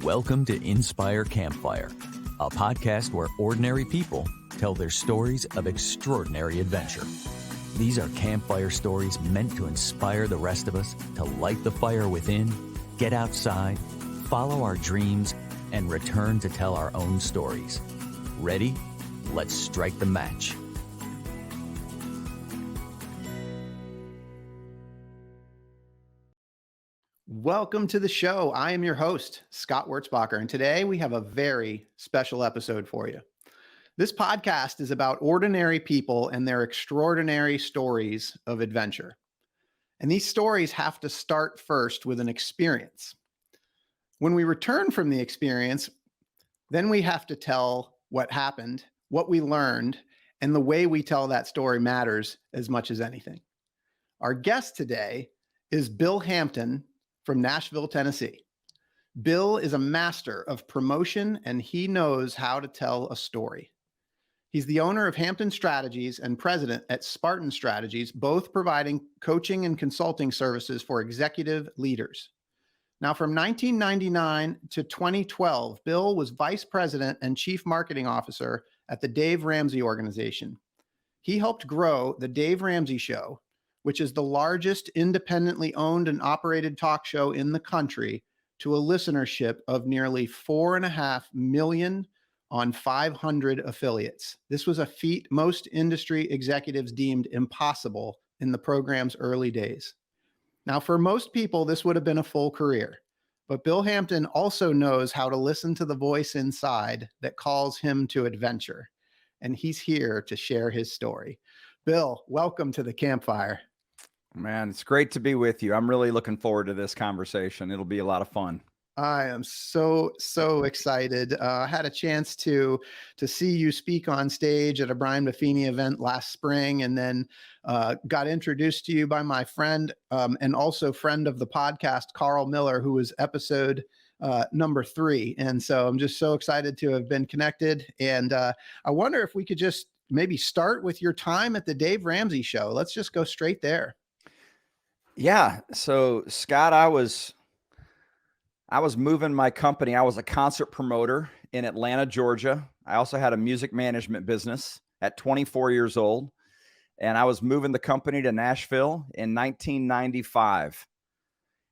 Welcome to Inspire Campfire, a podcast where ordinary people tell their stories of extraordinary adventure. These are campfire stories meant to inspire the rest of us to light the fire within, get outside, follow our dreams, and return to tell our own stories. Ready? Let's strike the match. Welcome to the show. I am your host, Scott Wurtzbacher, and today we have a very special episode for you. This podcast is about ordinary people and their extraordinary stories of adventure. And these stories have to start first with an experience. When we return from the experience, then we have to tell what happened, what we learned, and the way we tell that story matters as much as anything. Our guest today is Bill Hampton from Nashville, Tennessee. Bill is a master of promotion, and he knows how to tell a story. He's the owner of Hampton Strategies and president at Spartan Strategies, both providing coaching and consulting services for executive leaders. Now, from 1999 to 2012, Bill was vice president and chief marketing officer at the Dave Ramsey Organization. He helped grow the Dave Ramsey Show, which is the largest independently owned and operated talk show in the country, to a listenership of nearly 4.5 million on 500 affiliates. This was a feat most industry executives deemed impossible in the program's early days. Now, for most people, this would have been a full career, but Bill Hampton also knows how to listen to the voice inside that calls him to adventure, and he's here to share his story. Bill, welcome to the campfire. Man, it's great to be with you. I'm really looking forward to this conversation. It'll be a lot of fun. I am so excited. I had a chance to see you speak on stage at a Brian Buffini event last spring, and then got introduced to you by my friend and also friend of the podcast, Carl Miller, who was episode number 3. And so I'm just so excited to have been connected. And I wonder if we could just maybe start with your time at the Dave Ramsey Show. Let's just go straight there. Yeah. So Scott, I was moving my company. I was a concert promoter in Atlanta, Georgia. I also had a music management business at 24 years old. And I was moving the company to Nashville in 1995.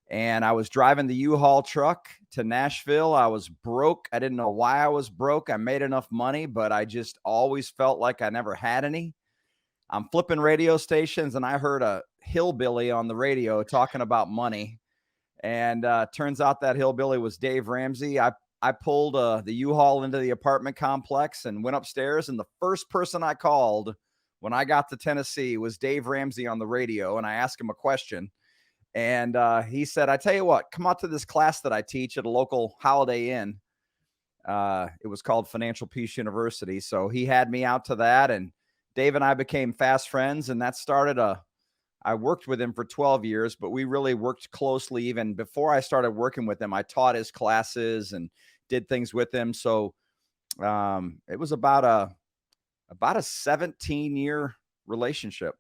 And I was driving the U-Haul truck to Nashville. I was broke. I didn't know why I was broke. I made enough money, but I just always felt like I never had any. I'm flipping radio stations, and I heard a hillbilly on the radio talking about money. And turns out that hillbilly was Dave Ramsey. I pulled the U-Haul into the apartment complex and went upstairs. And the first person I called when I got to Tennessee was Dave Ramsey on the radio. And I asked him a question. And he said, I tell you what, come out to this class that I teach at a local Holiday Inn. It was called Financial Peace University. So he had me out to that. And Dave and I became fast friends. And that started I worked with him for 12 years, but we really worked closely. Even before I started working with him, I taught his classes and did things with him. So it was about a 17-year relationship.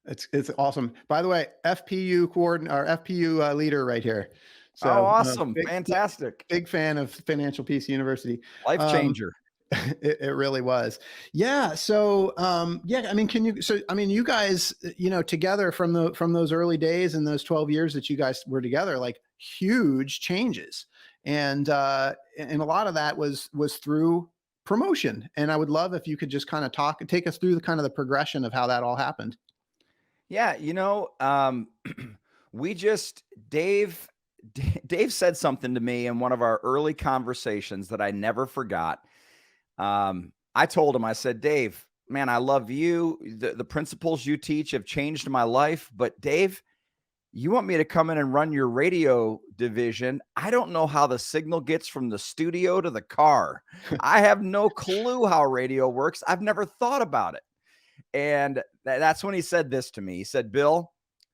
It's awesome. By the way, FPU coordinator or FPU leader right here. So awesome. Fantastic. Big fan of Financial Peace University. Life changer. It really was. Yeah. So, yeah, I mean, you guys, together from those early days and those 12 years that you guys were together, like huge changes. And a lot of that was through promotion. And I would love if you could just kind of take us through the progression of how that all happened. Yeah. Dave said something to me in one of our early conversations that I never forgot. I told him, I said, Dave, man, I love you. The principles you teach have changed my life. But Dave, you want me to come in and run your radio division? I don't know how the signal gets from the studio to the car. I have no clue how radio works. I've never thought about it. And that's when he said this to me. He said, Bill,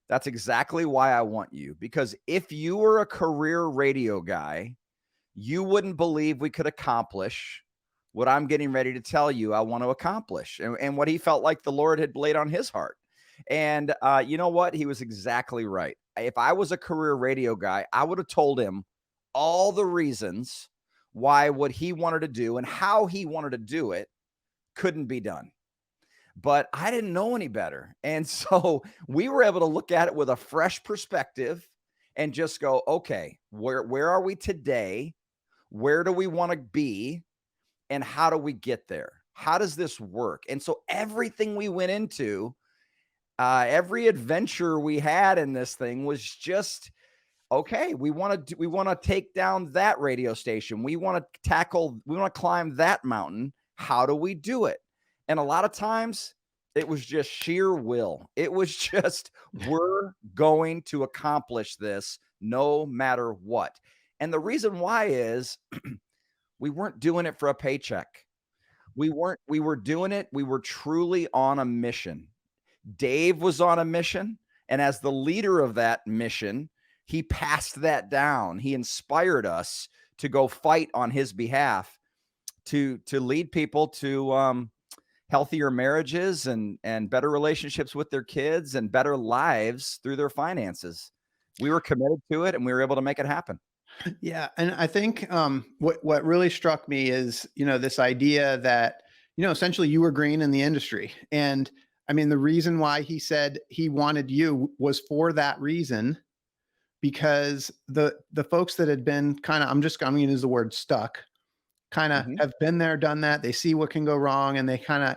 that's exactly why I want you. Because if you were a career radio guy, you wouldn't believe we could accomplish what I'm getting ready to tell you I want to accomplish, and what he felt like the Lord had laid on his heart. And you know what? He was exactly right. If I was a career radio guy, I would have told him all the reasons why what he wanted to do and how he wanted to do it couldn't be done. But I didn't know any better. And so we were able to look at it with a fresh perspective and just go, okay, where are we today? Where do we want to be? And how do we get there? How does this work? And so everything we went into, every adventure we had in this thing was just, okay, we want to take down that radio station. We want to climb that mountain. How do we do it? And a lot of times it was just sheer will. It was just, we're going to accomplish this no matter what. And the reason why is we weren't doing it for a paycheck. We were doing it. We were truly on a mission. Dave was on a mission. And as the leader of that mission, he passed that down. He inspired us to go fight on his behalf to lead people to healthier marriages and better relationships with their kids and better lives through their finances. We were committed to it and we were able to make it happen. Yeah. And I think what really struck me is, this idea that, essentially you were green in the industry. And I mean, the reason why he said he wanted you was for that reason, because the folks that had been kind of, I'm going to use the word stuck, kind of have been there, done that. They see what can go wrong, and they kind of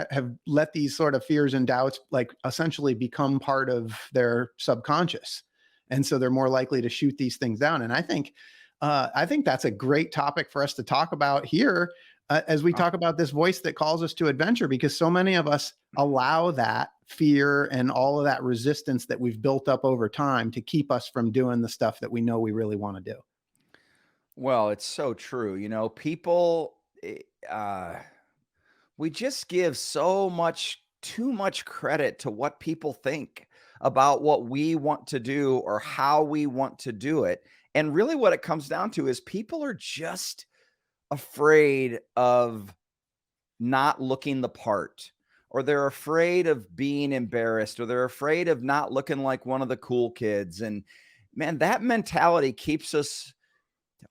have let these sort of fears and doubts like essentially become part of their subconscious. And so they're more likely to shoot these things down. And I think that's a great topic for us to talk about here as we talk about this voice that calls us to adventure, because so many of us allow that fear and all of that resistance that we've built up over time to keep us from doing the stuff that we know we really want to do. Well, it's so true. People, we just give too much credit to what people think about what we want to do or how we want to do it. And really what it comes down to is people are just afraid of not looking the part, or they're afraid of being embarrassed, or they're afraid of not looking like one of the cool kids. And man, that mentality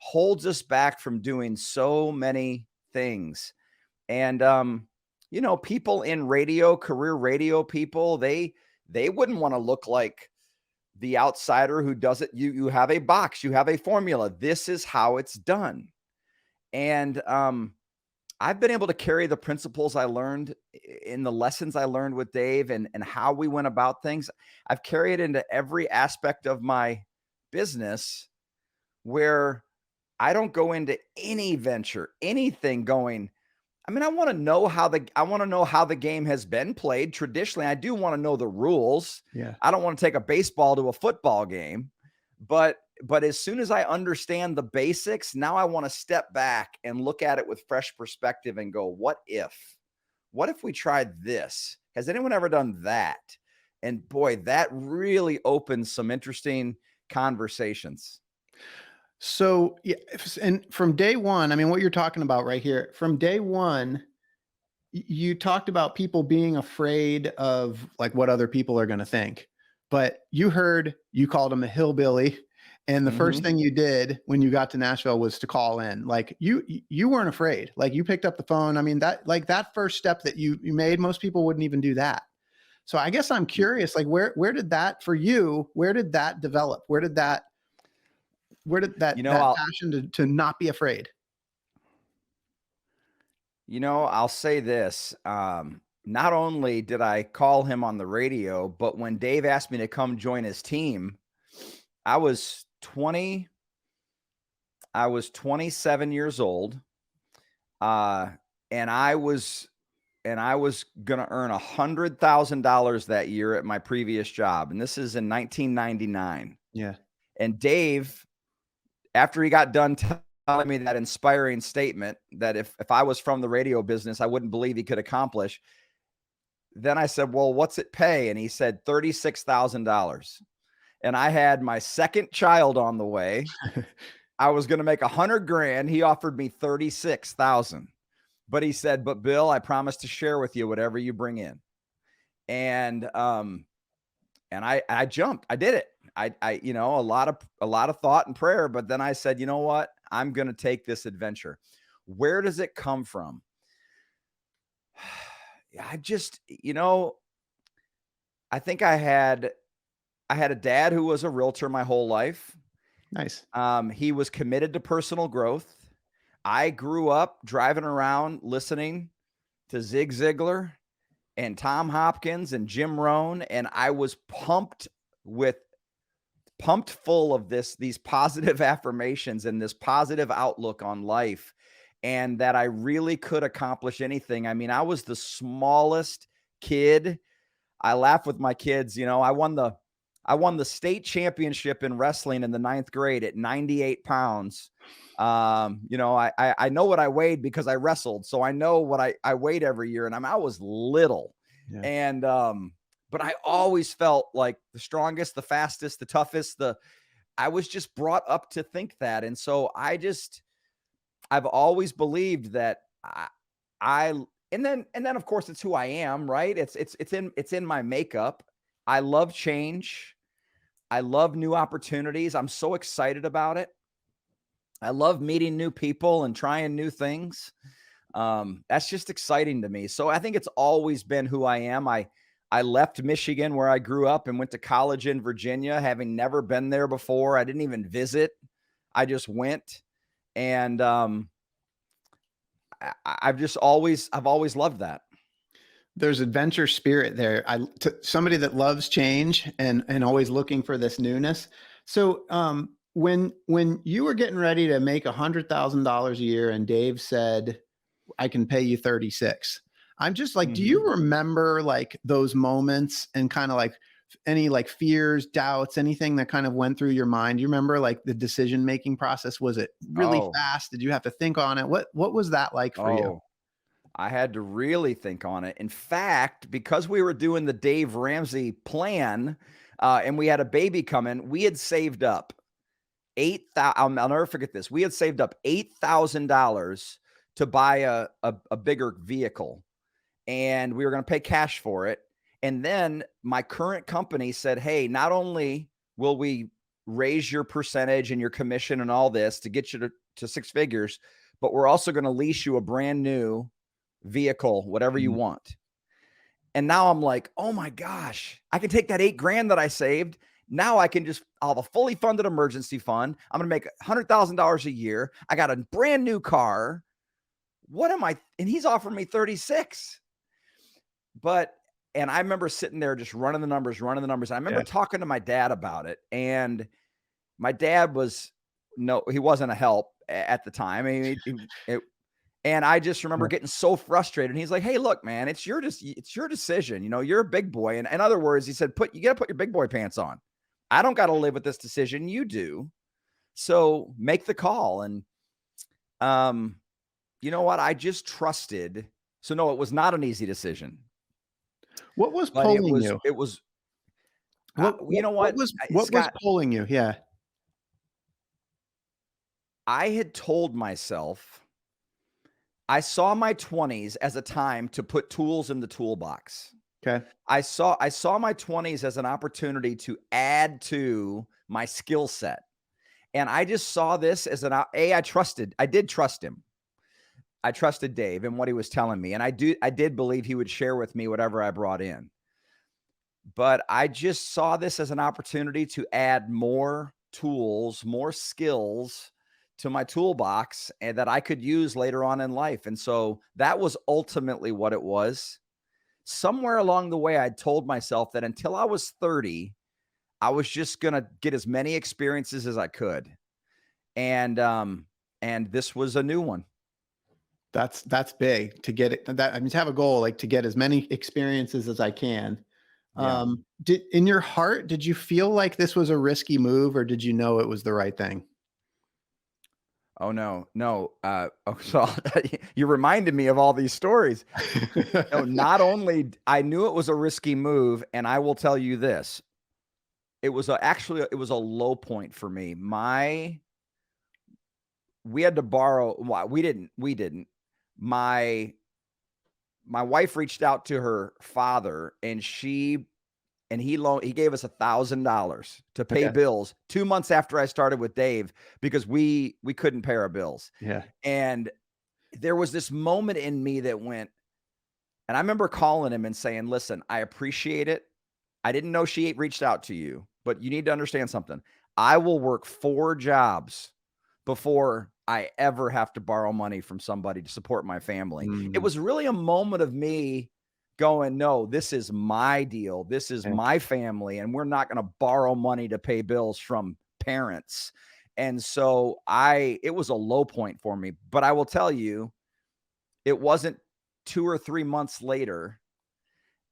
holds us back from doing so many things. And, people in radio, career radio people, they wouldn't want to look like the outsider who does it. You have a box, you have a formula. This is how it's done. And, I've been able to carry the principles I learned in the lessons I learned with Dave and how we went about things. I've carried it into every aspect of my business, where I don't go into any venture, anything going, I mean, I want to know how the game has been played traditionally. I do want to know the rules. Yeah. I don't want to take a baseball to a football game, but as soon as I understand the basics, now I want to step back and look at it with fresh perspective and go, what if we tried this? Has anyone ever done that? And boy, that really opens some interesting conversations. So, yeah, and from day one, I mean, what you're talking about right here, from day one, you talked about people being afraid of like what other people are going to think, but you called him a hillbilly. And the first thing you did when you got to Nashville was to call in. Like you weren't afraid. Like you picked up the phone. I mean, that first step that you made, most people wouldn't even do that. So I guess I'm curious, like where did that for you, where did that develop? Where did that that passion to not be afraid? I'll say this. Not only did I call him on the radio, but when Dave asked me to come join his team, I was 27 years old. And I was going to earn $100,000 that year at my previous job. And this is in 1999. Yeah. And Dave, after he got done telling me that inspiring statement that if I was from the radio business, I wouldn't believe he could accomplish. Then I said, well, what's it pay? And he said $36,000. And I had my second child on the way. I was going to make $100,000. He offered me $36,000, but he said, but Bill, I promise to share with you whatever you bring in. And I jumped, I did it. you know, a lot of thought and prayer, but then I said, you know what? I'm going to take this adventure. Where does it come from? I just, you know, I think I had a dad who was a realtor my whole life. Nice. He was committed to personal growth. I grew up driving around listening to Zig Ziglar and Tom Hopkins and Jim Rohn, and I was pumped full of these positive affirmations and this positive outlook on life, and that I really could accomplish anything. I mean, I was the smallest kid. I laugh with my kids, you know, I won the state championship in wrestling in the 9th grade at 98 pounds. You know, I know what I weighed because I wrestled. So I know what I weighed every year, and I was little. Yeah. And, but I always felt like the strongest, the fastest, the toughest, I was just brought up to think that. And so I've always believed that and then of course it's who I am, right? It's in my makeup. I love change. I love new opportunities. I'm so excited about it. I love meeting new people and trying new things. That's just exciting to me. So I think it's always been who I am. I left Michigan, where I grew up, and went to college in Virginia, having never been there before. I didn't even visit. I just went. And I've always loved that. There's adventure spirit there. Somebody that loves change and always looking for this newness. So when you were getting ready to make $100,000 a year, and Dave said, "I can pay you 36," I'm just like, do you remember like those moments and kind of like any like fears, doubts, anything that kind of went through your mind? You remember like the decision making process? Was it really fast? Did you have to think on it? What was that like for you? I had to really think on it. In fact, because we were doing the Dave Ramsey plan, and we had a baby coming, we had saved up I'll never forget this. We had saved up $8,000 to buy a bigger vehicle, and we were going to pay cash for it. And then my current company said, "Hey, not only will we raise your percentage and your commission and all this to get you to 6 figures, but we're also going to lease you a brand new vehicle, whatever you want." And now I'm like, oh my gosh, I can take that $8,000 that I saved. Now I'll have a fully funded emergency fund. I'm going to make $100,000 a year. I got a brand new car. And he's offering me 36. And I remember sitting there just running the numbers. I remember talking to my dad about it. And my dad he wasn't a help at the time. I mean, and I just remember getting so frustrated. And he's like, "Hey, look, man, it's your decision. You know, you're a big boy." And in other words, he said, you got to put your big boy pants on. I don't got to live with this decision. You do. So make the call. And, you know what? I just trusted. So no, it was not an easy decision. What was pulling you? It was, you know what? What was pulling you? Yeah. I had told myself, I saw my 20s as a time to put tools in the toolbox. Okay. I saw my 20s as an opportunity to add to my skill set. And I just saw this as I did trust him. I trusted Dave and what he was telling me. And I did believe he would share with me whatever I brought in. But I just saw this as an opportunity to add more tools, more skills to my toolbox, and that I could use later on in life. And so that was ultimately what it was. Somewhere along the way, I told myself that until I was 30, I was just going to get as many experiences as I could. And this was a new one. That's big to get it. I mean, to have a goal, like to get as many experiences as I can. Yeah. In your heart, did you feel like this was a risky move, or did you know it was the right thing? Oh, no. So you reminded me of all these stories. No, not only I knew it was a risky move, and I will tell you this, it was a low point for me. We had to borrow. Well, we didn't. My wife reached out to her father, and and he gave us $1,000 to pay Okay. bills 2 months after I started with Dave because we couldn't pay our bills. Yeah. And there was this moment in me that went, and I remember calling him and saying, "Listen, I appreciate it. I didn't know she reached out to you, but you need to understand something. I will work 4 jobs before I ever have to borrow money from somebody to support my family." It Mm, was really a moment of me going, "No, this is my deal. This is yeah. my family, and we're not going to borrow money to pay bills from parents." And so it was a low point for me, but I will tell you, it wasn't 2 or 3 months later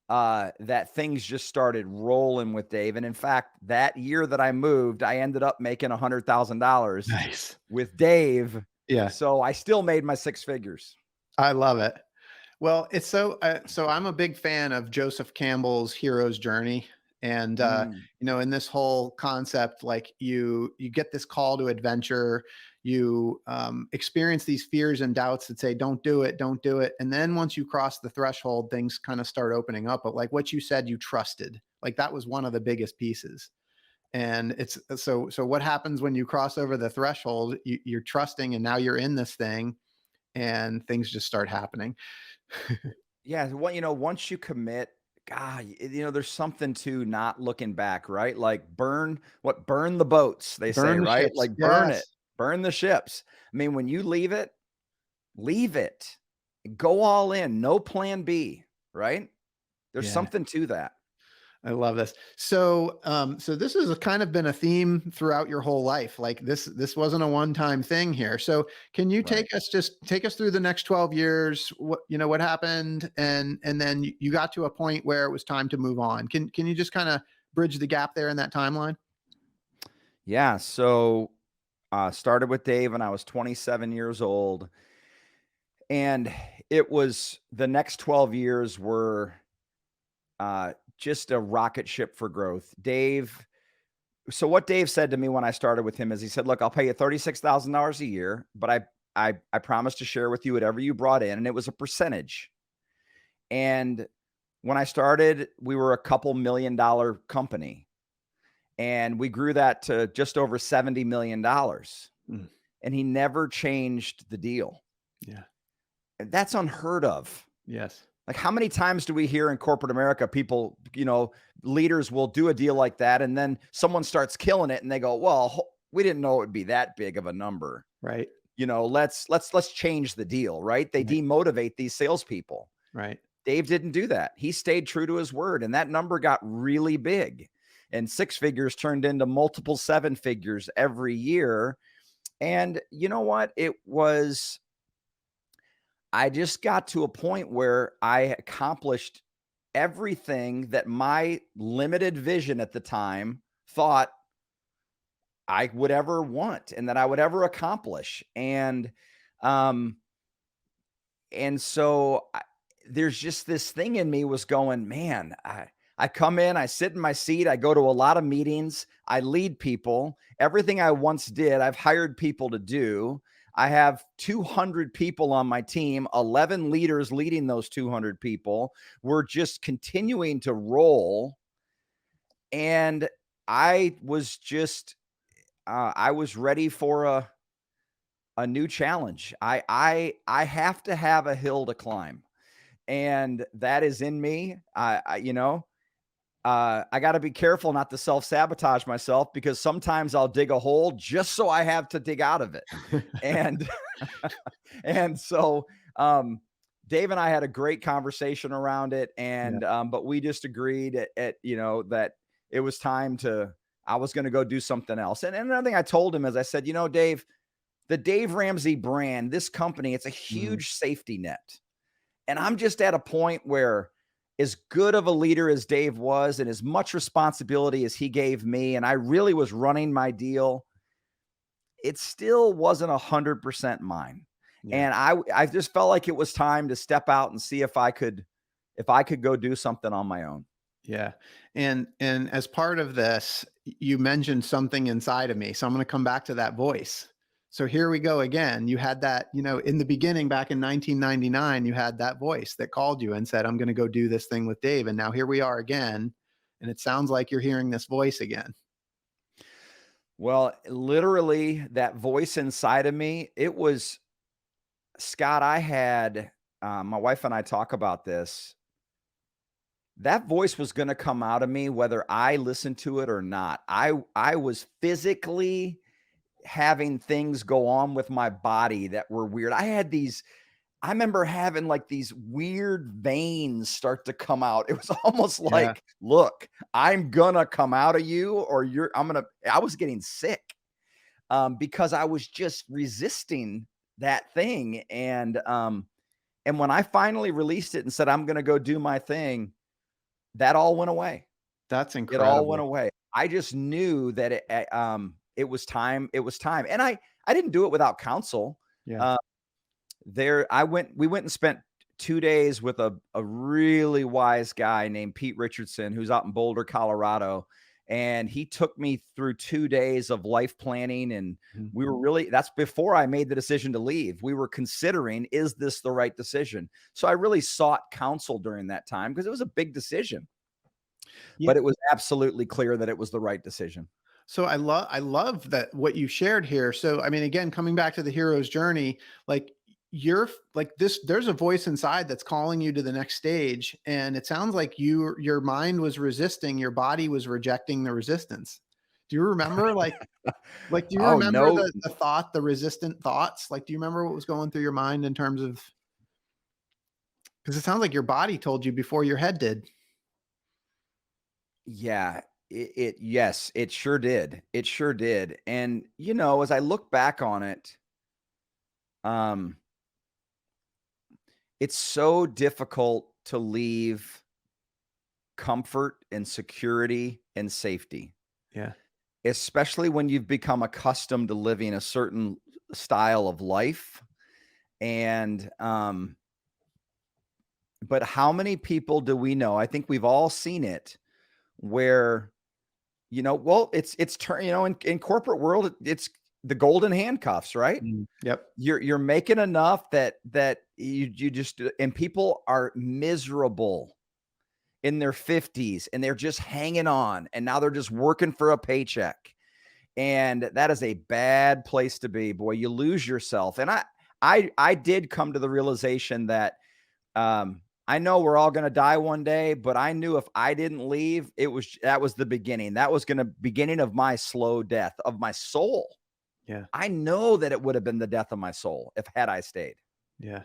that things just started rolling with Dave. And in fact, that year that I moved, I ended up making $100,000 Nice. with Dave. Yeah. So I still made my 6 figures. I love it. Well, it's so I'm a big fan of Joseph Campbell's hero's journey. And Mm, in this whole concept, like you get this call to adventure, you experience these fears and doubts that say, don't do it, don't do it. And then once you cross the threshold, things kind of start opening up. But like what you said, you trusted. Like that was one of the biggest pieces. And it's so what happens when you cross over the threshold? You're trusting, and now you're in this thing, and things just start happening. yeah. Once you commit, God, there's something to not looking back, right? Like burn the boats, they say, Burn the right? ships. Like burn it, Yes. burn the ships. I mean, when you leave it, go all in, no plan B, right? There's Yeah. something to that. I love this. So this has kind of been a theme throughout your whole life. Like this wasn't a one-time thing here. So can you Right. take us through the next 12 years? What happened, and then you got to a point where it was time to move on. Can you just kind of bridge the gap there in that timeline? Yeah. So started with Dave when I was 27 years old. And it was the next 12 years were just a rocket ship for growth. So what Dave said to me when I started with him is he said, "Look, I'll pay you $36,000 a year, but I promise to share with you whatever you brought in." And it was a percentage. And when I started, we were a couple $1 million company, and we grew that to just over $70 million. Mm, And he never changed the deal. yeah. And that's unheard of. Yes. Like, how many times do we hear in corporate America, people, leaders will do a deal like that, and then someone starts killing it, and they go, "Well, we didn't know it would be that big of a number. Right. Let's change the deal," right? They Right. demotivate these salespeople. Right. Dave didn't do that. He stayed true to his word, and that number got really big, and 6 figures turned into multiple 7 figures every year. And you know what? I just got to a point where I accomplished everything that my limited vision at the time thought I would ever want and that I would ever accomplish. Um, and so there's just this thing in me was going, man, I come in, I sit in my seat, I go to a lot of meetings, I lead people. Everything I once did, I've hired people to do. I have 200 people on my team, 11 leaders leading those 200 people. We're just continuing to roll. And I was just, I was ready for a new challenge. I have to have a hill to climb, and that is in me. I got to be careful not to self-sabotage myself, because sometimes I'll dig a hole just so I have to dig out of it. And and so Dave and I had a great conversation around it, Yeah. and but we just agreed that it was time I was going to go do something else. And another thing I told him is I said, Dave, the Dave Ramsey brand, this company, it's a Mhm. huge safety net. And I'm just at a point where, as good of a leader as Dave was, and as much responsibility as he gave me, and I really was running my deal, it still wasn't 100% mine. Yeah. And I just felt like it was time to step out and see if I could go do something on my own. Yeah. And as part of this, you mentioned something inside of me. So I'm going to come back to that voice. So here we go again. You had that, in the beginning back in 1999, you had that voice that called you and said, "I'm going to go do this thing with Dave." And now here we are again. And it sounds like you're hearing this voice again. Well, literally that voice inside of me, it was Scott, I had, my wife and I talk about this. That voice was going to come out of me whether I listened to it or not. I was physically having things go on with my body that were weird. I remember having like these weird veins start to come out. It was almost Yeah. like, look, I'm gonna come out of you or I was getting sick because I was just resisting that thing. And when I finally released it and said, I'm gonna go do my thing, that all went away. That's It all went incredible. away. I just knew that it was time. It was time. And I didn't do it without counsel. Yeah. Uh, we went and spent 2 days with a really wise guy named Pete Richardson, who's out in Boulder, Colorado. And he took me through 2 days of life planning. And Mhm. that's before I made the decision to leave. We were considering, is this the right decision? So I really sought counsel during that time because it was a big decision, Yeah. but it was absolutely clear that it was the right decision. So I love that what you shared here. So I mean, again, coming back to the hero's journey, like you're like this, there's a voice inside that's calling you to the next stage. And it sounds like your mind was resisting, your body was rejecting the resistance. Do you remember do you Oh, remember no. the thought, the resistant thoughts? Like, do you remember what was going through your mind in terms of, because it sounds like your body told you before your head did. Yeah, yes, it sure did. It sure did. And as I look back on it, um, it's so difficult to leave comfort and security and safety, Yeah. especially when you've become accustomed to living a certain style of life. And but how many people do we know? I think we've all seen it where well, it's turn, in corporate world, it's the golden handcuffs, right? Yep. You're making enough that you just and people are miserable in their 50s and they're just hanging on and now they're just working for a paycheck. And that is a bad place to be. Boy, you lose yourself. And I did come to the realization that I know we're all going to die one day, but I knew if I didn't leave, that was the beginning. That was beginning of my slow death of my soul. Yeah. I know that it would have been the death of my soul had I stayed. Yeah.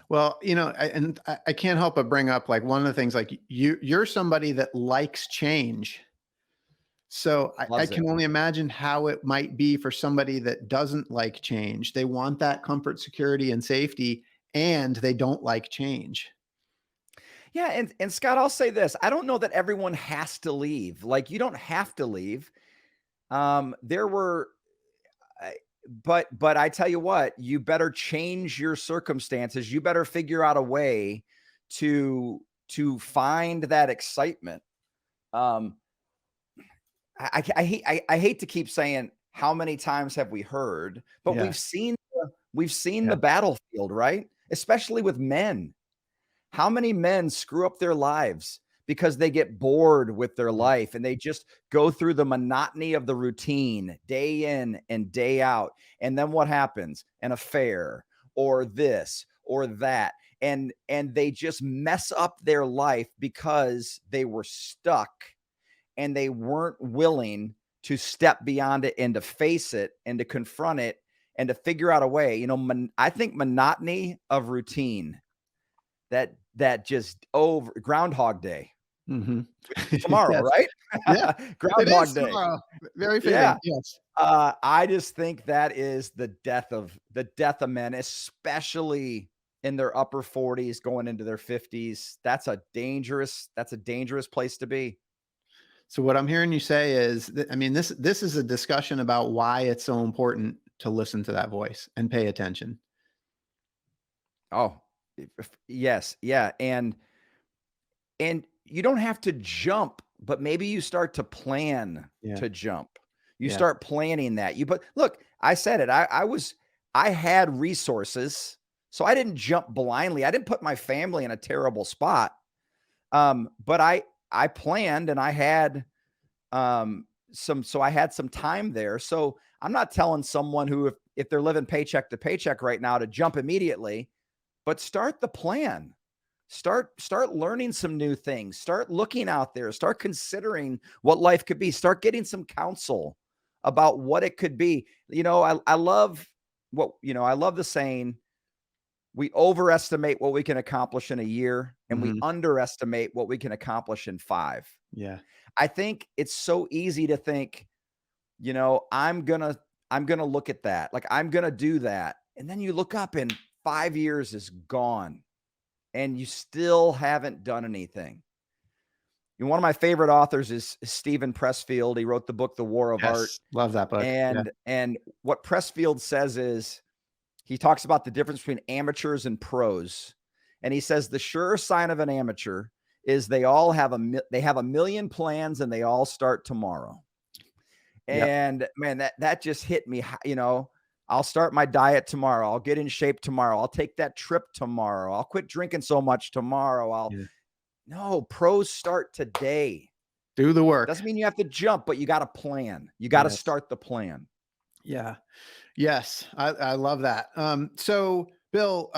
Well, I can't help but bring up like one of the things, like you're somebody that likes change. So I Loves it. can only imagine how it might be for somebody that doesn't like change. They want that comfort, security, and safety, and they don't like change. Yeah, and Scott, I'll say this. I don't know that everyone has to leave. Like you don't have to leave. There were I- but I tell you what, you better change your circumstances. You better figure out a way to find that excitement. Um, I hate to keep saying how many times have we heard, but Yeah. we've seen Yeah. the battlefield, right? Especially with men. How many men screw up their lives because they get bored with their Yeah. life and they just go through the monotony of the routine day in and day out. And then what happens? An affair or this or that. And they just mess up their life because they were stuck and they weren't willing to step beyond it and to face it and to confront it and to figure out a way. I think monotony of routine that just over Groundhog Day. Hmm. Tomorrow, Yes. right? Yeah. It Groundhog is Day. tomorrow. Very Yeah. fitting. Yes. I just think that is the death of men, especially in their upper 40s going into their 50s. That's a dangerous place to be. So what I'm hearing you say is that, I mean, this is a discussion about why it's so important to listen to that voice and pay attention. Oh, yes. Yeah. And you don't have to jump, but maybe you start to plan Yeah. to jump. You Yeah. start planning that. But look, I said it. I had resources, so I didn't jump blindly. I didn't put my family in a terrible spot. But I planned and I had I had some time there. So I'm not telling someone who, if they're living paycheck to paycheck right now, to jump immediately, but start the plan. Start learning some new things. Start looking out there. Start considering what life could be. Start getting some counsel about what it could be. I love I love the saying, we overestimate what we can accomplish in a year and we Mhm. underestimate what we can accomplish in 5. Yeah. I think it's so easy to think, I'm gonna look at that. Like, I'm gonna do that. And then you look up and 5 years is gone and you still haven't done anything. One of my favorite authors is Stephen Pressfield. He wrote the book, The War of Art. Yes. Love that book. Yeah. And what Pressfield says is, he talks about the difference between amateurs and pros. And he says the sure sign of an amateur is they have a million plans and they all start tomorrow. Yep. And man, that just hit me. I'll start my diet tomorrow. I'll get in shape tomorrow. I'll take that trip tomorrow. I'll quit drinking so much tomorrow. Yeah. No, pros start today. Do the work. Doesn't mean you have to jump, but you got to plan. You got to Yes. start the plan. Yeah. Yes. I love that. So Bill,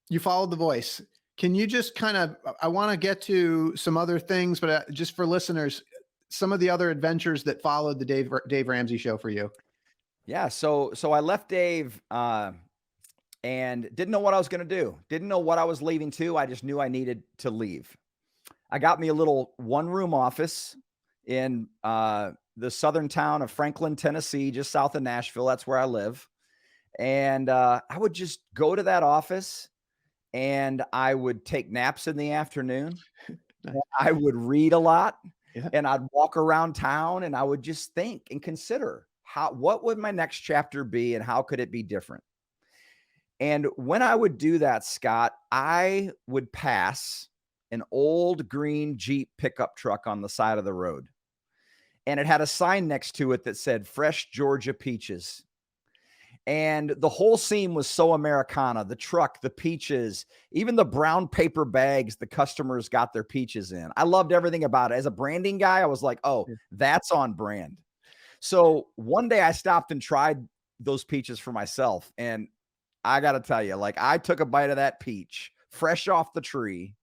you followed the voice. Can you just I want to get to some other things, but just for listeners, some of the other adventures that followed the Dave Ramsey show for you. Yeah. So I left Dave, and didn't know what I was going to do. Didn't know what I was leaving to. I just knew I needed to leave. I got me a little one-room office in the southern town of Franklin, Tennessee, just south of Nashville. That's where I live. And I would just go to that office and I would take naps in the afternoon. Nice. I would read a lot. Yeah. And I'd walk around town and I would just think and consider what would my next chapter be and how could it be different? And when I would do that, Scott, I would pass an old green Jeep pickup truck on the side of the road. And it had a sign next to it that said fresh Georgia peaches. And the whole scene was so Americana. The truck, the peaches, even the brown paper bags the customers got their peaches in. I loved everything about it. As a branding guy, I was like, oh, that's on brand. So one day I stopped and tried those peaches for myself. And I got to tell you, like, I took a bite of that peach fresh off the tree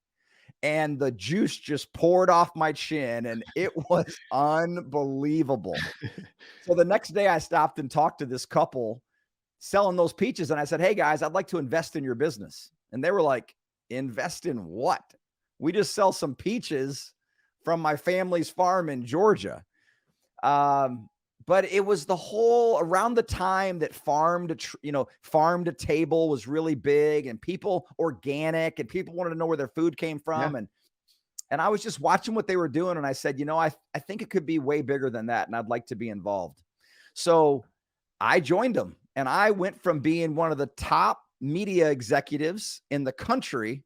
and the juice just poured off my chin and it was unbelievable. So the next day I stopped and talked to this couple selling those peaches. And I said, hey guys, I'd like to invest in your business. And they were like, invest in what? We just sell some peaches from my family's farm in Georgia. But it was the whole around the time that farm to table was really big and people organic and people wanted to know where their food came from. Yeah. And I was just watching what they were doing. And I said, I think it could be way bigger than that. And I'd like to be involved. So I joined them and I went from being one of the top media executives in the country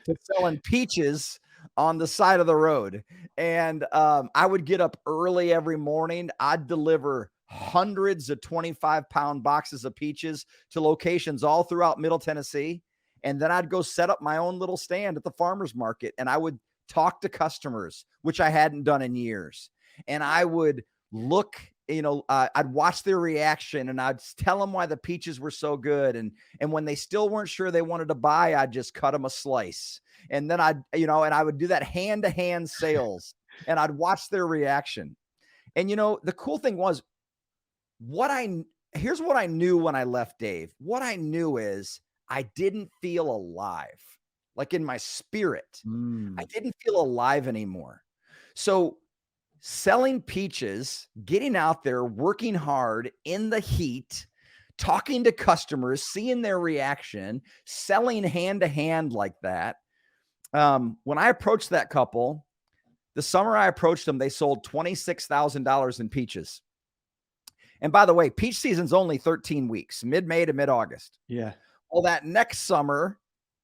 to selling peaches on the side of the road. And I would get up early every morning. I'd deliver hundreds of 25-pound boxes of peaches to locations all throughout Middle Tennessee. And then I'd go set up my own little stand at the farmer's market. And I would talk to customers, which I hadn't done in years. And I would look, I'd watch their reaction and I'd tell them why the peaches were so good. And when they still weren't sure they wanted to buy, I'd just cut them a slice. And then and I would do that hand-to-hand sales and I'd watch their reaction. And, the cool thing was here's what I knew when I left Dave. What I knew is I didn't feel alive, like in my spirit. I didn't feel alive anymore. So selling peaches, getting out there, working hard in the heat, talking to customers, seeing their reaction, selling hand to hand like that. When I approached that couple, the summer I approached them, they sold $26,000 in peaches. And by the way, peach season's only 13 weeks, mid-May to mid-August. Yeah. Well, that next summer,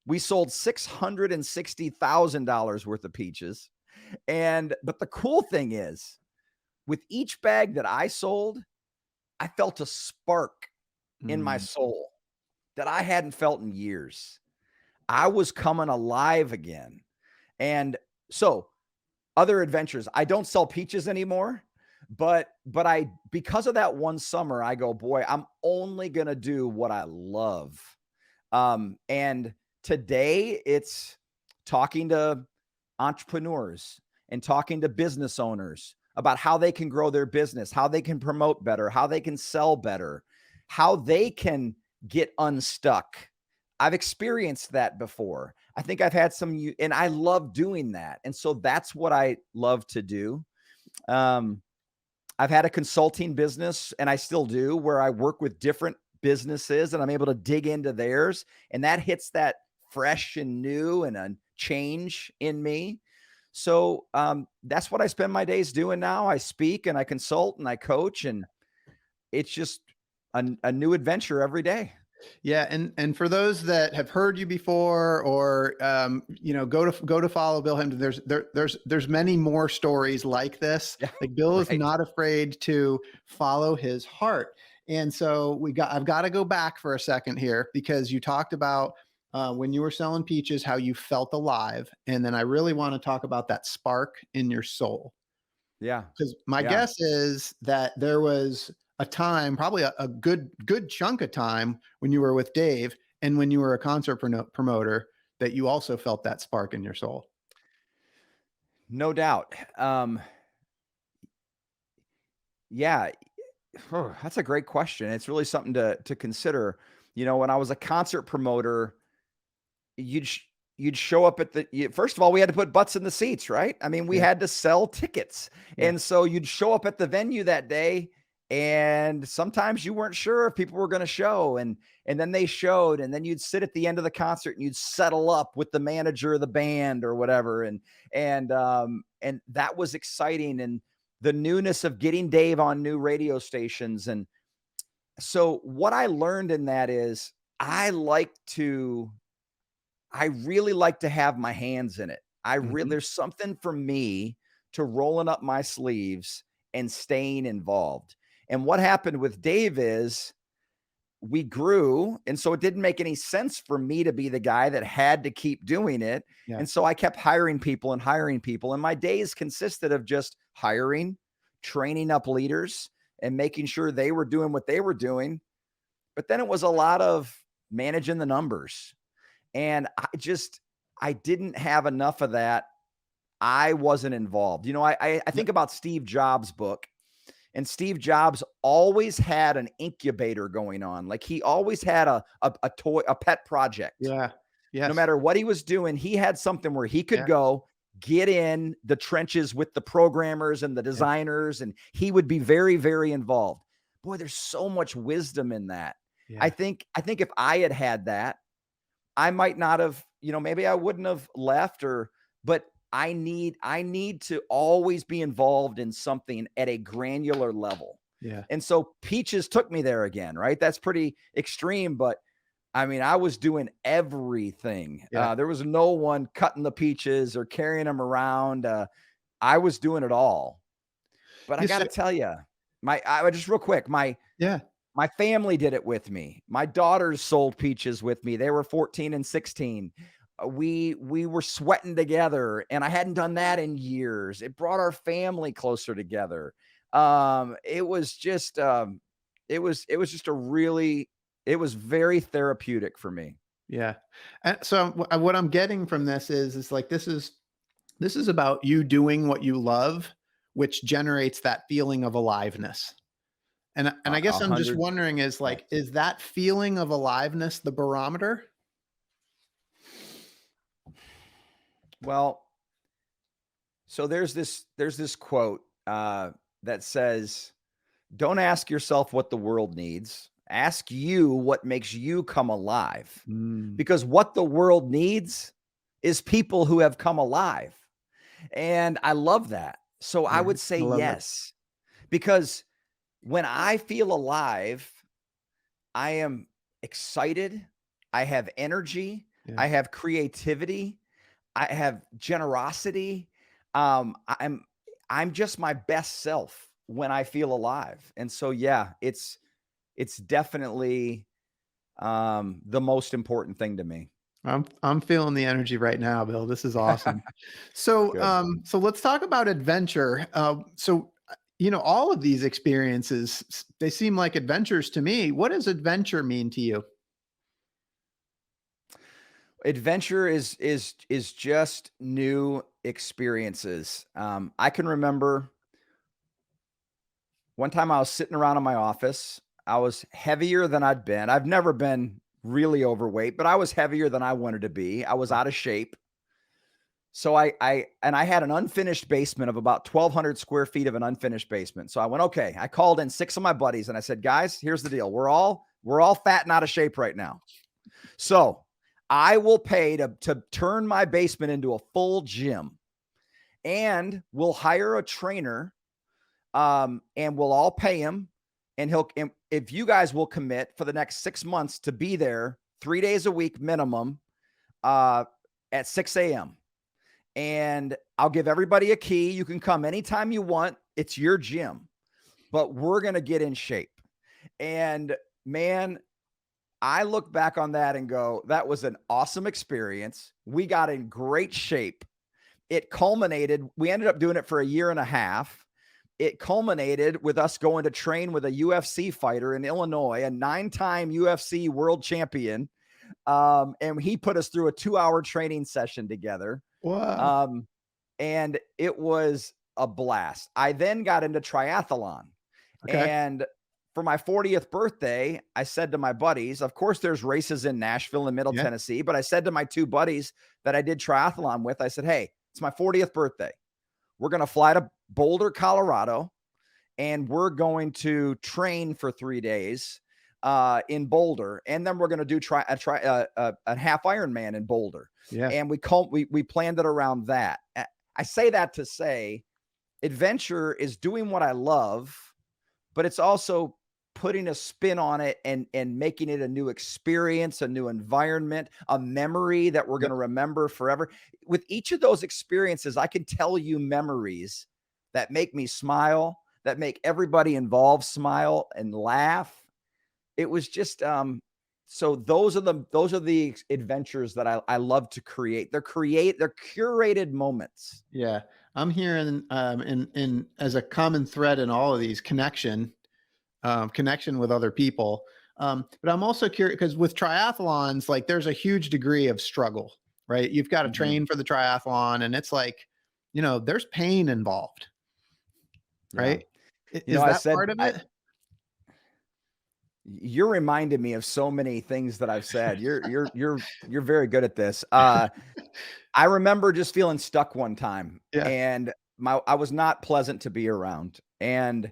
we sold $660,000 worth of peaches. But the cool thing is, with each bag that I sold, I felt a spark in my soul that I hadn't felt in years. I was coming alive again. And so other adventures. I don't sell peaches anymore, but because of that one summer, I go, boy, I'm only going to do what I love. And today it's talking to entrepreneurs and talking to business owners about how they can grow their business, how they can promote better, how they can sell better, how they can get unstuck. I've experienced that before. I think I've had and I love doing that. And so that's what I love to do. I've had a consulting business, and I still do, where I work with different businesses and I'm able to dig into theirs, and that hits that fresh and new and a change in me. So that's what I spend my days doing now. I speak and I consult and I coach, and it's just a new adventure every day. Yeah, and for those that have heard you before, or go to follow Bill Hampton, there's many more stories like this. Yeah, Like Bill is right. not afraid to follow his heart. And so I've got to go back for a second here, because you talked about when you were selling peaches, how you felt alive. And then I really want to talk about that spark in your soul. Yeah. Because my Yeah. guess is that there was a time, probably a good chunk of time, when you were with Dave and when you were a concert promoter, that you also felt that spark in your soul. No doubt. Yeah. That's a great question. It's really something to consider. When I was a concert promoter, you'd show up first of all, we had to put butts in the seats, right? I mean, we Yeah. had to sell tickets. Yeah. And so you'd show up at the venue that day, and sometimes you weren't sure if people were going to show, and then they showed, and then you'd sit at the end of the concert and you'd settle up with the manager of the band or whatever. And that was exciting. And the newness of getting Dave on new radio stations. And so what I learned in that is I really like to have my hands in it. Mhm. There's something for me to rolling up my sleeves and staying involved. And what happened with Dave is we grew. And so it didn't make any sense for me to be the guy that had to keep doing it. Yeah. And so I kept hiring people. And my days consisted of just hiring, training up leaders, and making sure they were doing what they were doing. But then it was a lot of managing the numbers. And I didn't have enough of that. I wasn't involved. I think about Steve Jobs' book, and Steve Jobs always had an incubator going on. Like, he always had a pet project. Yeah. No Yes. matter what he was doing, he had something where he could Yeah. go get in the trenches with the programmers and the Yeah. designers, and he would be very, very involved. Boy, there's so much wisdom in that. Yeah. I think if I had that, I might not have, maybe I wouldn't have left, but I need to always be involved in something at a granular level. Yeah. And so peaches took me there again, right? That's pretty extreme, but I mean, I was doing everything. Yeah. There was no one cutting the peaches or carrying them around. I was doing it all. But I You got to said, tell you, just real quick, yeah. my family did it with me. My daughters sold peaches with me. They were 14 and 16. We were sweating together, and I hadn't done that in years. It brought our family closer together. It was just it was very therapeutic for me. Yeah. And so what I'm getting from this is like, this is about you doing what you love, which generates that feeling of aliveness. And I guess I'm just 100. wondering, is that feeling of aliveness the barometer? Well, so there's this quote that says, "Don't ask yourself what the world needs. Ask you what makes you come alive." Mm. Because what the world needs is people who have come alive. And I love that. So I Yeah, would say I love that. yes. Because when I feel alive, I am excited. I have energy. Yeah. I have creativity. I have generosity. I'm just my best self when I feel alive. And so, yeah, it's definitely the most important thing to me. I'm feeling the energy right now, Bill. This is awesome. So, Good. so let's talk about adventure. All of these experiences, they seem like adventures to me. What does adventure mean to you? Adventure is just new experiences. I can remember one time I was sitting around in my office. I was heavier than I'd been. I've never been really overweight, but I was heavier than I wanted to be. I was out of shape. So I had an unfinished basement of about 1,200 square feet of an unfinished basement. So I went, okay. I called in 6 of my buddies and I said, guys, here's the deal. We're all fat and out of shape right now. So I will pay to turn my basement into a full gym, and we'll hire a trainer, and we'll all pay him, and if you guys will commit for the next 6 months to be there 3 days a week minimum, at 6 a.m. And I'll give everybody a key. You can come anytime you want. It's your gym, but we're going to get in shape. And man, I look back on that and go, that was an awesome experience. We got in great shape. It culminated. We ended up doing it for a year and a half. It culminated with us going to train with a UFC fighter in Illinois, a 9-time UFC world champion. And he put us through a 2-hour training session together. Wow. And it was a blast. I then got into triathlon. Okay. And for my 40th birthday, I said to my buddies, of course, there's races in Nashville and Middle Yeah. Tennessee, but I said to my 2 buddies that I did triathlon with, I said, hey, it's my 40th birthday. We're going to fly to Boulder, Colorado, and we're going to train for 3 days in Boulder. And then we're going to do a half Ironman in Boulder. Yeah. And we planned it around that. I say that to say adventure is doing what I love, but it's also putting a spin on it and making it a new experience, a new environment, a memory that we're going to remember forever. With each of those experiences, I can tell you memories that make me smile, that make everybody involved smile and laugh. It was just, so those are the adventures that I love to create. They're curated moments. Yeah. I'm hearing in as a common thread in all of these connection with other people. But I'm also curious because with triathlons, like there's a huge degree of struggle, right? You've got to train for the triathlon, and it's like, there's pain involved, right? Is that part of it? You're reminding me of so many things that I've said. You're very good at this. I remember just feeling stuck one time, Yeah. and I was not pleasant to be around. And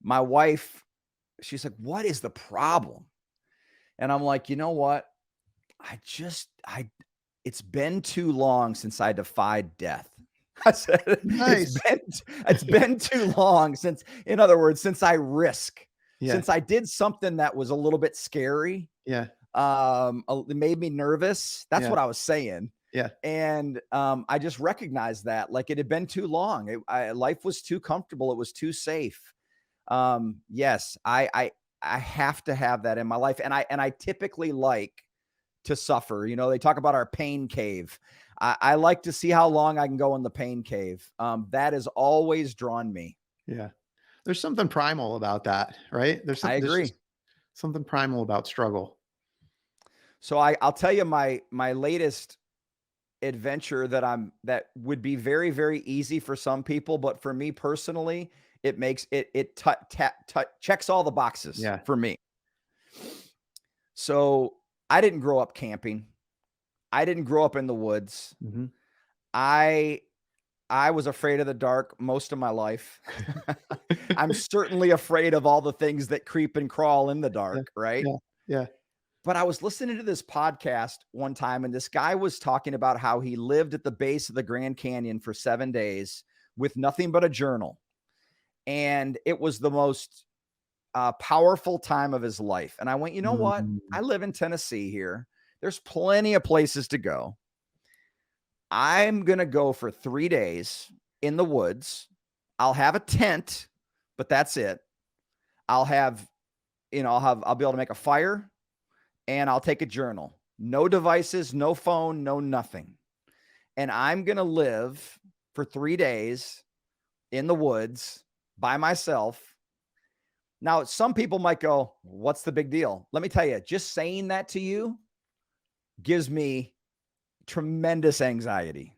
my wife, she's like, "What is the problem?" And I'm like, "You know what? It's been too long since I defied death." I said, Nice. it's been too long since, in other words, since I Yeah. since I did something that was a little bit scary, Yeah. it made me nervous. That's Yeah. what I was saying. Yeah. And I just recognized that, like, it had been too long. Life was too comfortable. It was too safe. Yes, I have to have that in my life. And I typically like to suffer. They talk about our pain cave. I like to see how long I can go in the pain cave. That has always drawn me. Yeah. There's something primal about that, right? I agree. There's something primal about struggle. So I'll tell you my latest adventure that would be very, very easy for some people, but for me personally, it makes it checks all the boxes for me. So I didn't grow up camping. I didn't grow up in the woods. Mm-hmm. I was afraid of the dark most of my life. I'm certainly afraid of all the things that creep and crawl in the dark, right? Yeah. Yeah. But I was listening to this podcast one time, and this guy was talking about how he lived at the base of the Grand Canyon for 7 days with nothing but a journal. And it was the most powerful time of his life. And I went, you know what? I live in Tennessee here. There's plenty of places to go. I'm going to go for 3 days in the woods. I'll have a tent, but that's it. I'll be able to make a fire, and I'll take a journal. no devices, no phone, no nothing. And I'm going to live for 3 days in the woods by myself. Now, some people might go, what's the big deal? Let me tell you, just saying that to you gives me tremendous anxiety.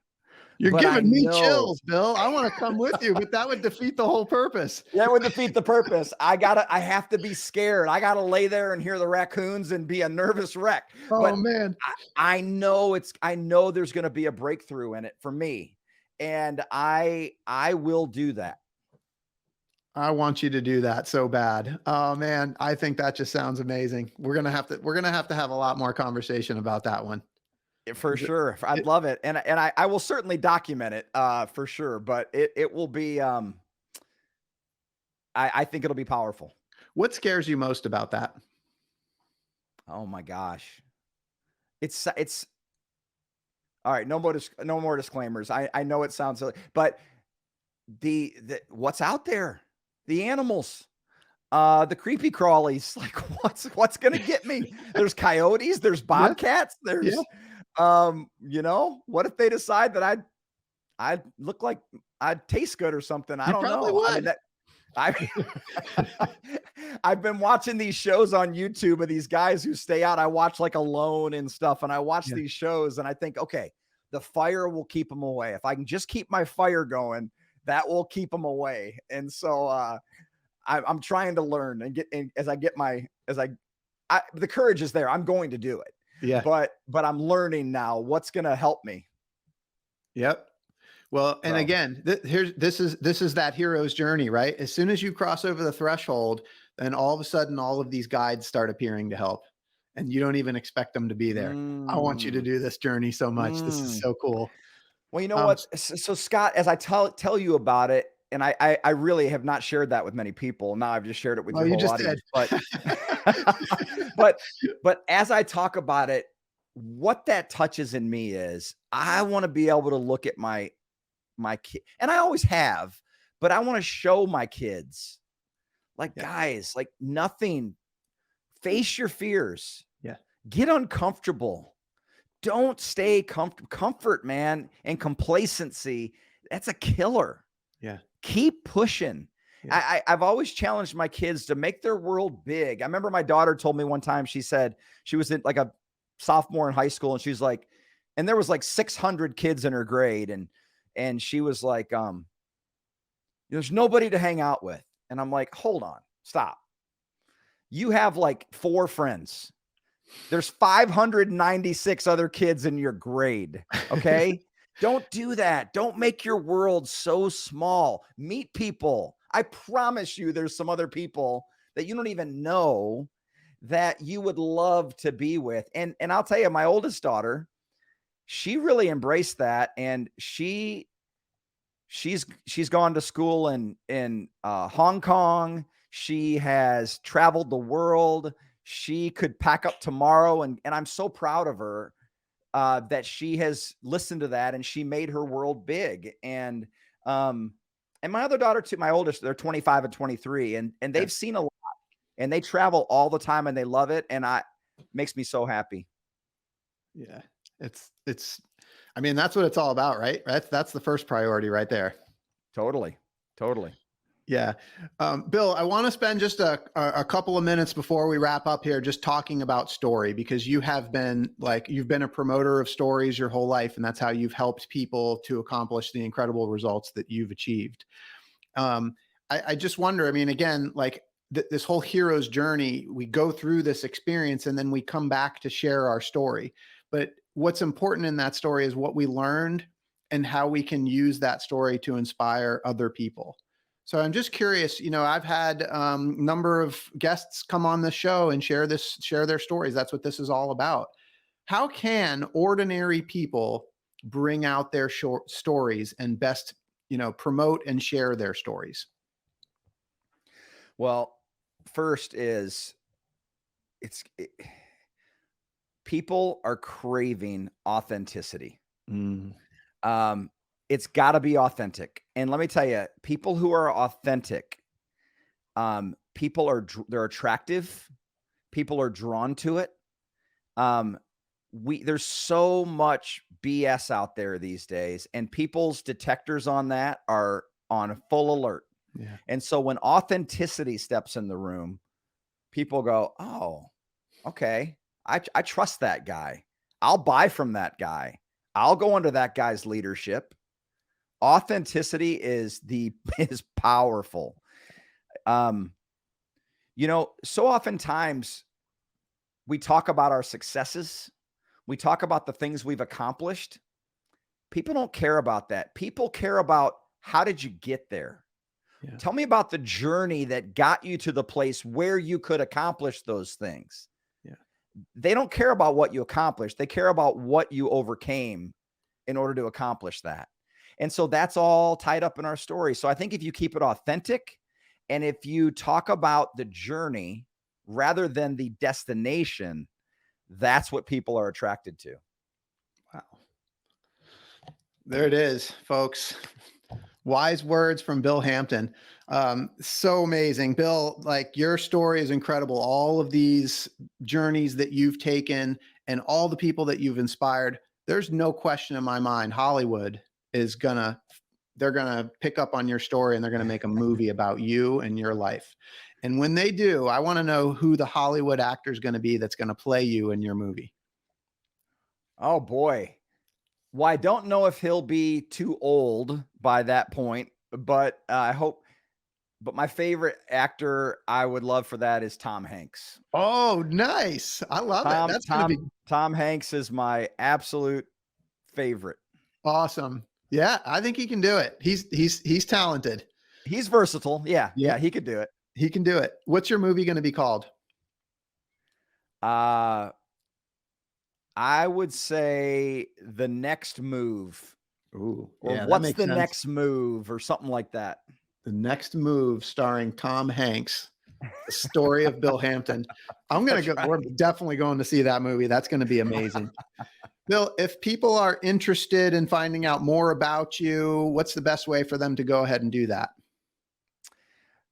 You're But I giving me know, chills, Bill. I want to come with you, but that would defeat the whole purpose. that would defeat the purpose. I have to be scared. I got to lay there and hear the raccoons and be a nervous wreck. Oh, But man. I know there's going to be a breakthrough in it for me. And I will do that. I want you to do that so bad. Oh, man. I think that just sounds amazing. We're going to have to have a lot more conversation about that one. For sure. I'd love it. And I will certainly document it for sure, but it will be I think it'll be powerful. What scares you most about that? Oh my gosh. It's all right. No more disclaimers. I know it sounds silly, but the what's out there, the animals, the creepy crawlies, like what's going to get me? There's coyotes, there's bobcats, there's, what if they decide that I look like I'd taste good or something? I don't know. Would. I mean, I've been watching these shows on YouTube of these guys who stay out. I watch like Alone and stuff, and I watch these shows and I think, okay, the fire will keep them away. If I can just keep my fire going, that will keep them away. And so I'm trying to learn and the courage is there. I'm going to do it. Yeah. But I'm learning now what's going to help me. Yep. Well, and again, this is that hero's journey, right? As soon as you cross over the threshold, then all of a sudden, all of these guides start appearing to help, and you don't even expect them to be there. I want you to do this journey so much. This is so cool. Well, you know what? So Scott, as I tell you about it, and I really have not shared that with many people. Now I've just shared it with your whole audience. But as I talk about it, what that touches in me is I want to be able to look at my kid, and I always have, but I want to show my kids, like, guys, like nothing, face your fears. Yeah. Get uncomfortable. Don't stay comfort, man, and complacency. That's a killer. Yeah. Keep pushing. Yeah. I've always challenged my kids to make their world big. I remember my daughter told me one time, she said she was in like a sophomore in high school, and she's like, and there was like 600 kids in her grade. And she was like, there's nobody to hang out with. And I'm like, hold on, stop. You have like 4 friends. There's 596 other kids in your grade. Okay. Don't do that. Don't make your world so small. Meet people. I promise you there's some other people that you don't even know that you would love to be with. And I'll tell you, my oldest daughter, she really embraced that. And she's gone to school in Hong Kong. She has traveled the world. She could pack up tomorrow. And I'm so proud of her that she has listened to that and she made her world big. And my other daughter too, my oldest, they're 25 and 23, and they've seen a lot, and they travel all the time and they love it. And it makes me so happy. Yeah. I mean, that's what it's all about, right? That's the first priority right there. Totally. Yeah. Bill, I want to spend just a couple of minutes before we wrap up here, just talking about story, because you've been a promoter of stories your whole life, and that's how you've helped people to accomplish the incredible results that you've achieved. I just wonder, I mean, again, like this whole hero's journey, we go through this experience and then we come back to share our story. But what's important in that story is what we learned and how we can use that story to inspire other people. So I'm just curious, I've had a number of guests come on the show and share their stories. That's what this is all about. How can ordinary people bring out their short stories and best, promote and share their stories? Well, first is people are craving authenticity. It's got to be authentic. And let me tell you, people who are authentic, they're attractive. People are drawn to it. there's so much BS out there these days, and people's detectors on that are on full alert. Yeah. And so when authenticity steps in the room, people go, oh, okay, I trust that guy. I'll buy from that guy. I'll go under that guy's leadership. Authenticity is powerful. So oftentimes we talk about our successes. We talk about the things we've accomplished. People don't care about that. People care about, how did you get there? Yeah. Tell me about the journey that got you to the place where you could accomplish those things. Yeah. They don't care about what you accomplished. They care about what you overcame in order to accomplish that. And so that's all tied up in our story. So I think if you keep it authentic, and if you talk about the journey rather than the destination, that's what people are attracted to. Wow. There it is, folks. Wise words from Bill Hampton. So amazing. Bill, like, your story is incredible. All of these journeys that you've taken and all the people that you've inspired, there's no question in my mind, Hollywood is they're gonna pick up on your story, and they're gonna make a movie about you and your life. And when they do, I want to know who the Hollywood actor is going to be that's going to play you in your movie. Oh boy. Well, I don't know if he'll be too old by that point, but I hope. But my favorite actor I would love for that is Tom Hanks. Oh, nice. I love it. That's going to be Tom Hanks is my absolute favorite. awesome. Yeah, I think he can do it. He's talented. He's versatile. Yeah, he could do it. He can do it. What's your movie going to be called? I would say The Next Move. Ooh, or yeah, What's the Next Move, or something like that. The Next Move, starring Tom Hanks. The story of Bill Hampton. I'm going to go. We're definitely going to see that movie. That's going to be amazing. Bill, if people are interested in finding out more about you, what's the best way for them to go ahead and do that?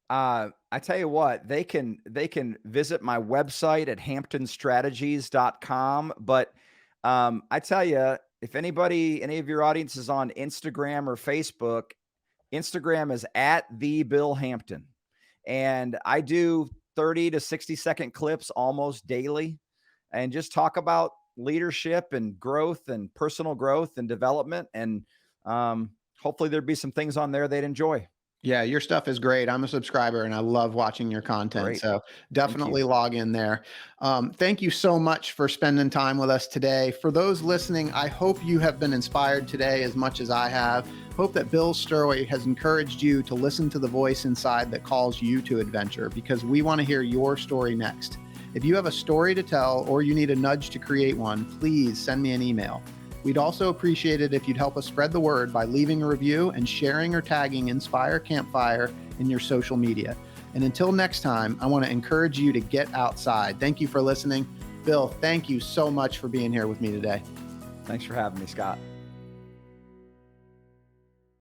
I tell you what, they can visit my website at hamptonstrategies.com. But I tell you, if any of your audience is on Instagram or Facebook, Instagram is at the Bill Hampton. And I do 30 to 60-second clips almost daily, and just talk about leadership and growth and personal growth and development. And hopefully there'd be some things on there they'd enjoy. Yeah, your stuff is great. I'm a subscriber and I love watching your content. Great. So definitely log in there. Thank you so much for spending time with us today. For those listening, I hope you have been inspired today as much as I have. Hope that Bill's story has encouraged you to listen to the voice inside that calls you to adventure, because we want to hear your story next. If you have a story to tell or you need a nudge to create one, please send me an email. We'd also appreciate it if you'd help us spread the word by leaving a review and sharing or tagging Inspire Campfire in your social media. And until next time, I want to encourage you to get outside. Thank you for listening. Bill, thank you so much for being here with me today. Thanks for having me, Scott.